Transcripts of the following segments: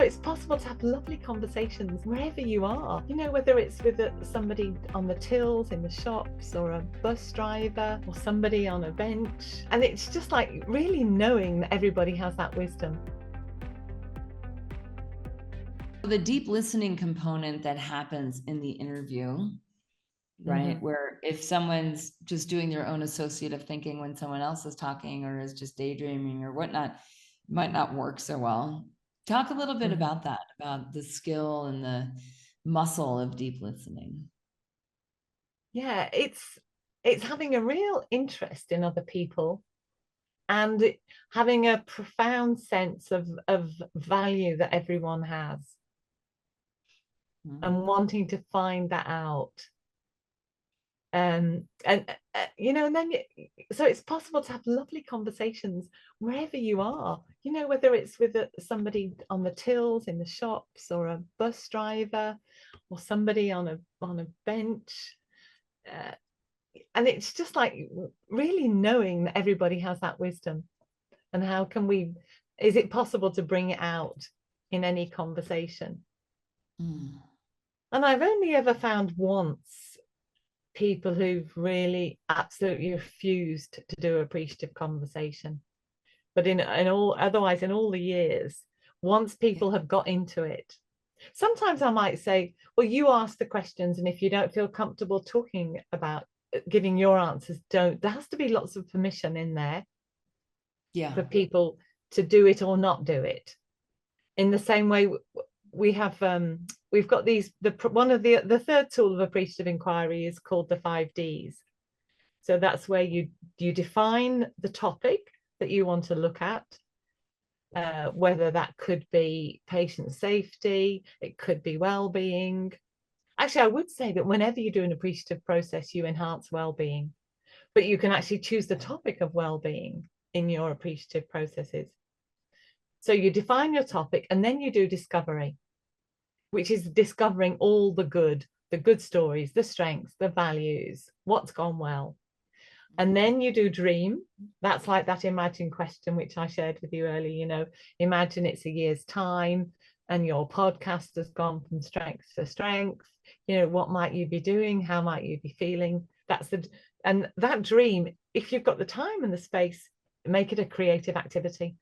it's possible to have lovely conversations wherever you are, whether it's with somebody on the tills in the shops, or a bus driver, or somebody on a bench. And it's just like really knowing that everybody has that wisdom. The deep listening component that happens in the interview, right? Mm-hmm. Where if someone's just doing their own associative thinking when someone else is talking, or is just daydreaming or whatnot, might not work so well. Talk a little bit Mm-hmm. about that, about the skill and the muscle of deep listening. Yeah, it's having a real interest in other people, and having a profound sense of value that everyone has, and wanting to find that out. And then so it's possible to have lovely conversations wherever you are, whether it's with somebody on the tills in the shops, or a bus driver, or somebody on a bench. And it's just like really knowing that everybody has that wisdom, and is it possible to bring it out in any conversation? And I've only ever found once people who've really absolutely refused to do appreciative conversation. But in all the years, once people have got into it, sometimes I might say, well, you ask the questions, and if you don't feel comfortable talking about giving your answers, there has to be lots of permission in there for people to do it or not do it. In the same way, we've got the third tool of appreciative inquiry is called the 5Ds. So that's where you define the topic that you want to look at, whether that could be patient safety, it could be well-being. Actually, I would say that whenever you do an appreciative process, you enhance well-being, but you can actually choose the topic of well-being in your appreciative processes. So you define your topic, and then you do discovery, which is discovering all the good stories, the strengths, the values, what's gone well. And then you do dream. That's like that imagine question, which I shared with you earlier. Imagine it's a year's time and your podcast has gone from strength to strength. What might you be doing? How might you be feeling? And that dream, if you've got the time and the space, make it a creative activity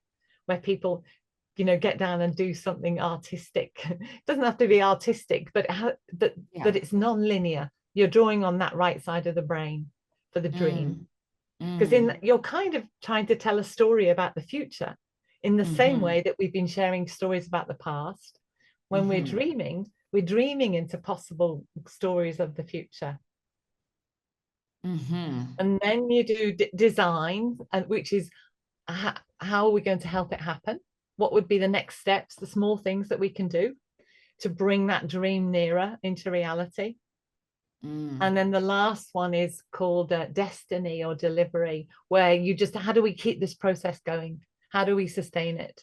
where people get down and do something artistic. It doesn't have to be artistic, but that it's non-linear. You're drawing on that right side of the brain for the dream, because you're kind of trying to tell a story about the future in the same way that we've been sharing stories about the past. When we're dreaming into possible stories of the future. And then you do design, which is how are we going to help it happen? What would be the next steps, the small things that we can do to bring that dream nearer into reality? And then the last one is called destiny or delivery, where how do we keep this process going? How do we sustain it?